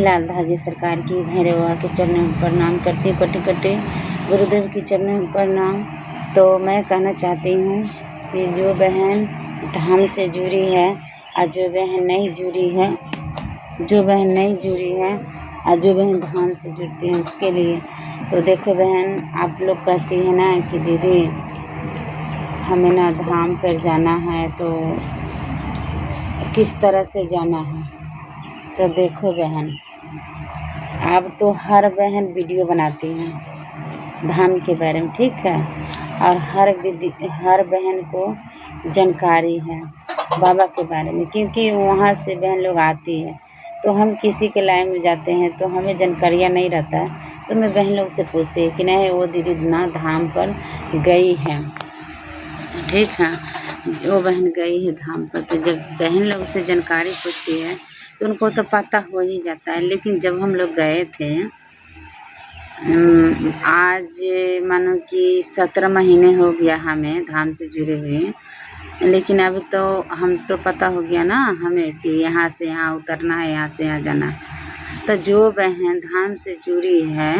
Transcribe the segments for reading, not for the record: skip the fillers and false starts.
लाल धागे सरकार की भैरव बाबा के चरणों में प्रणाम करती हूँ, कटे कटे गुरुदेव के चरणों में प्रणाम। तो मैं कहना चाहती हूँ कि जो बहन धाम से जुड़ी है और जो बहन नहीं जुड़ी है, और जो बहन धाम से जुड़ती है उसके लिए तो देखो बहन, आप लोग कहती है ना कि दीदी हमें ना धाम पर जाना है तो किस तरह से जाना है। तो देखो बहन, अब तो हर बहन वीडियो बनाती है धाम के बारे में, ठीक है, और हर बहन को जानकारी है बाबा के बारे में, क्योंकि वहाँ से बहन लोग आती है। तो हम किसी के लाइन में जाते हैं तो हमें जानकारियाँ नहीं रहता है, तो मैं बहन लोग से पूछती है कि नहीं वो दीदी ना धाम पर गई है, ठीक है, वो बहन गई है धाम पर। तो जब बहन लोग से जानकारी पूछती है तो उनको तो पता हो ही जाता है। लेकिन जब हम लोग गए थे, आज मानो कि 17 महीने हो गया हमें धाम से जुड़े हुए, लेकिन अभी तो हम तो पता हो गया ना हमें कि यहाँ से यहाँ उतरना है, यहाँ से यहाँ जाना है। तो जो बहन धाम से जुड़ी है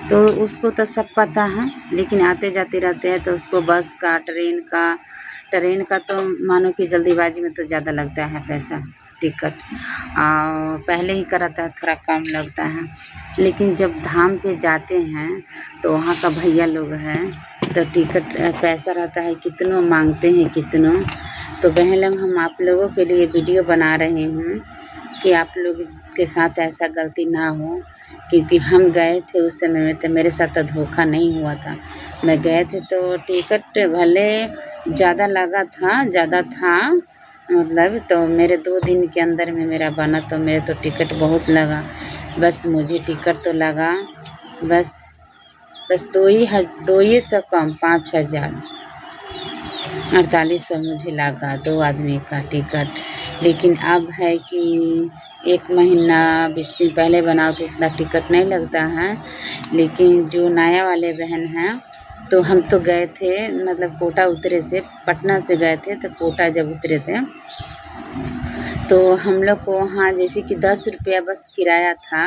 तो उसको तो सब पता है, लेकिन आते जाते रहते हैं तो उसको बस का ट्रेन का तो मानो कि जल्दीबाजी में तो ज़्यादा लगता है पैसा टिकट, और पहले ही का रहता है थोड़ा कम लगता है। लेकिन जब धाम पे जाते हैं तो वहाँ का भैया लोग हैं तो टिकट पैसा रहता है कितनों मांगते हैं कितनों। तो बहन लोग हम आप लोगों के लिए वीडियो बना रहे हैं कि आप लोग के साथ ऐसा गलती ना हो, क्योंकि हम गए थे उस समय में तो मेरे साथ तो धोखा नहीं हुआ था। मैं गए थे तो टिकट भले ज़्यादा था मतलब, तो मेरे 2 दिन के अंदर में मेरा बना, तो मेरे तो टिकट बहुत लगा। बस मुझे टिकट तो लगा बस 2 कम 5,000 4800 मुझे लगा 2 आदमी का टिकट। लेकिन अब है कि 1 महीना 20 दिन पहले बनाओ तो इतना टिकट नहीं लगता है। लेकिन जो नया वाले बहन हैं तो हम तो गए थे मतलब कोटा उतरे से, पटना से गए थे, तो कोटा जब उतरे थे तो हम लोग को वहाँ जैसे कि 10 रुपया बस किराया था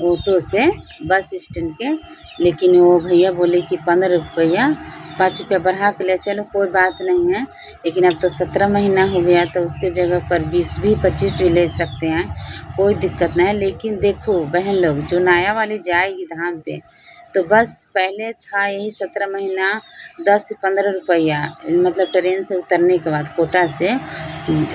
ऑटो से बस स्टैंड के। लेकिन वो भैया बोले कि 15 रुपया 5 रुपया बढ़ा के ले चलो, कोई बात नहीं है। लेकिन अब तो 17 महीना हो गया तो उसके जगह पर 20 भी 25 भी ले सकते हैं, कोई दिक्कत नहीं है। लेकिन देखो बहन लोग, जो नया वाली जाएगी धाम पे तो बस पहले था यही 17 महीना 10 से 15 रुपया, मतलब ट्रेन से उतरने के बाद कोटा से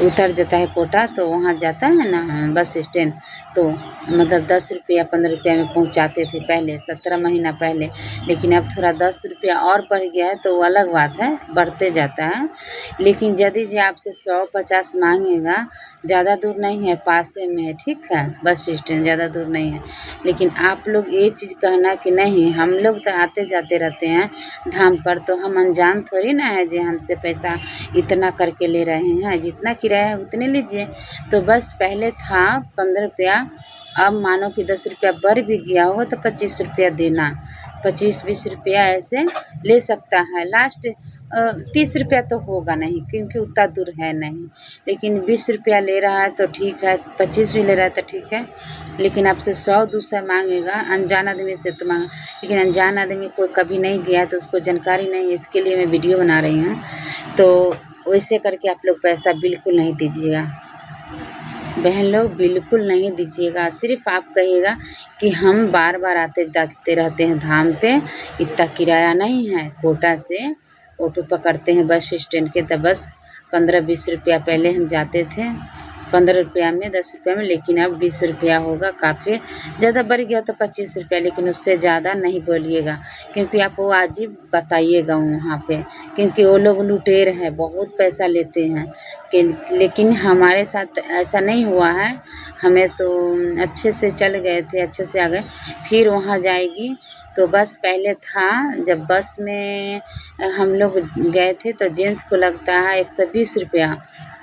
उतर जाता है कोटा, तो वहाँ जाता है ना बस स्टैंड, तो मतलब 10 रुपया 15 रुपया में पहुँचाते थे पहले 17 महीना पहले। लेकिन अब थोड़ा 10 रुपया और बढ़ गया है तो वो अलग बात है, बढ़ते जाता है। लेकिन यदि जी आपसे 150 मांगेगा, ज़्यादा दूर नहीं है, पास में है, ठीक है, बस स्टैंड ज़्यादा दूर नहीं है। लेकिन आप लोग ये चीज़ कहना कि नहीं हम लोग तो आते जाते रहते हैं धाम पर, तो हम अनजान थोड़ी ना है जो हमसे पैसा इतना करके ले रहे हैं, जितना किराया है उतने लीजिए। तो बस पहले था 15 रुपया, अब मानो कि 10 रुपया बढ़ भी गया होगा तो 25 रुपया देना, 25-20 रुपया ऐसे ले सकता है। लास्ट 30 रुपया तो होगा नहीं क्योंकि उतना दूर है नहीं। लेकिन 20 रुपया ले रहा है तो ठीक है, 25 भी ले रहा है तो ठीक है। लेकिन आपसे 100-200 मांगेगा अनजान आदमी से तो मांगा, लेकिन अनजान आदमी कोई कभी नहीं गया तो उसको जानकारी नहीं है, इसके लिए मैं वीडियो बना रही हूँ। तो वैसे करके आप लोग पैसा बिल्कुल नहीं दीजिएगा बहन लोग, बिल्कुल नहीं दीजिएगा। सिर्फ आप कहिएगा कि हम बार बार आते जाते रहते हैं धाम पे, इतना किराया नहीं है, कोटा से ऑटो पकड़ते हैं बस स्टैंड के, तो बस 15-20 रुपया पहले हम जाते थे 15 रुपया में 10 रुपया में, लेकिन अब 20 रुपया होगा। काफ़ी ज़्यादा बढ़ गया तो 25 रुपया, लेकिन उससे ज़्यादा नहीं बोलिएगा क्योंकि आप वो वाजिब बताइएगा वहाँ पे, क्योंकि वो लोग लुटेर हैं, बहुत पैसा लेते हैं। लेकिन हमारे साथ ऐसा नहीं हुआ है, हमें तो अच्छे से चल गए थे, अच्छे से आ गए। फिर वहाँ जाएगी तो बस पहले था जब बस में हम लोग गए थे तो जेंट्स को लगता है 120 रुपया,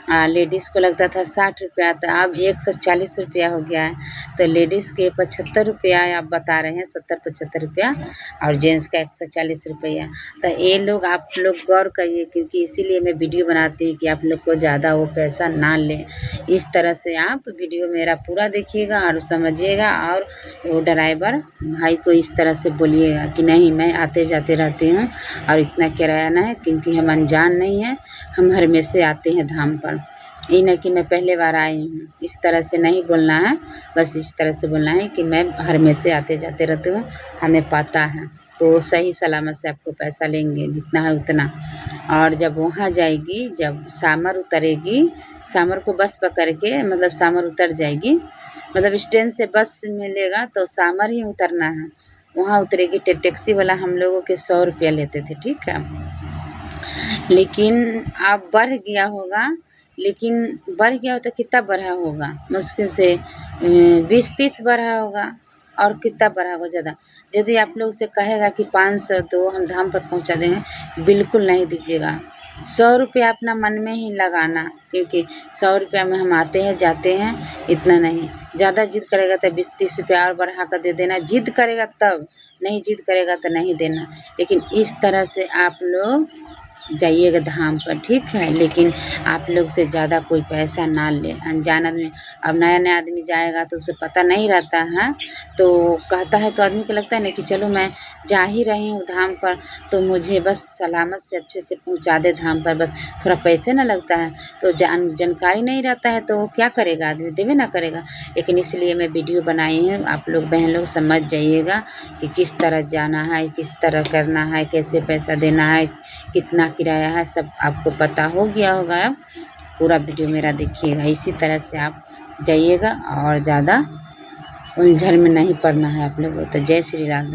लेडीज़ को लगता था 60 रुपया, तो अब 140 रुपया हो गया है। तो लेडीज़ के 75 रुपया आप बता रहे हैं, 70-75 रुपया, और जेंट्स का 140 रुपया। तो ये लोग आप लोग गौर करिए, क्योंकि इसीलिए मैं वीडियो बनाती हूँ कि आप लोग को ज़्यादा वो पैसा ना लें। इस तरह से आप वीडियो मेरा पूरा देखिएगा और समझिएगा, और वो ड्राइवर भाई को इस तरह से बोलिएगा कि नहीं, मैं आते जाते रहती हूँ और इतना किराया ना है, क्योंकि हम अनजान नहीं हैं, हम हमेशा आते हैं धाम पर। ये नहीं कि मैं पहले बार आई हूँ, इस तरह से नहीं बोलना है। बस इस तरह से बोलना है कि मैं हमेशा आते जाते रहती हूँ, हमें पता है। तो सही सलामत से आपको पैसा लेंगे, जितना है उतना। और जब वहाँ जाएगी, जब सामर उतरेगी, सामर को बस पकड़ के, मतलब सामर उतर जाएगी, मतलब स्टैंड से बस मिलेगा तो सामर ही उतरना है। वहाँ उतरेगी, टैक्सी वाला हम लोगों के 100 रुपया लेते थे, ठीक है। लेकिन अब बढ़ गया होगा, लेकिन बढ़ गया हो तो कितना बढ़ा होगा, मुश्किल से 20-30 बढ़ा होगा। और कितना बढ़ा होगा ज़्यादा। यदि आप लोग से कहेगा कि 500 दो, हम धाम पर पहुंचा देंगे, बिल्कुल नहीं दीजिएगा। 100 रुपया अपना मन में ही लगाना, क्योंकि 100 रुपया में हम आते हैं जाते हैं, इतना नहीं। ज़्यादा जिद करेगा तो 20-30 रुपया और बढ़ा कर दे देना, जिद करेगा तब, नहीं जिद करेगा तो नहीं देना। लेकिन इस तरह से आप लोग जाइएगा धाम पर, ठीक है। लेकिन आप लोग से ज़्यादा कोई पैसा ना ले, अनजान आदमी। अब नया नया आदमी जाएगा तो उसे पता नहीं रहता है, तो कहता है, तो आदमी को लगता है ना कि चलो मैं जा ही रही हूँ धाम पर, तो मुझे बस सलामत से अच्छे से पहुँचा दे धाम पर, बस थोड़ा पैसे ना लगता है। तो जानकारी नहीं रहता है तो वो क्या करेगा, आदमी देवे ना करेगा। लेकिन इसलिए मैं वीडियो बनाई हूँ, आप लोग बहन लोग समझ जाइएगा कि किस तरह जाना है, किस तरह करना है, कैसे पैसा देना है, कितना किराया है, सब आपको पता हो गया होगा। अब पूरा वीडियो मेरा देखिएगा, इसी तरह से आप जाइएगा और ज़्यादा उलझन में नहीं पड़ना है आप लोगों को। तो जय श्री राम।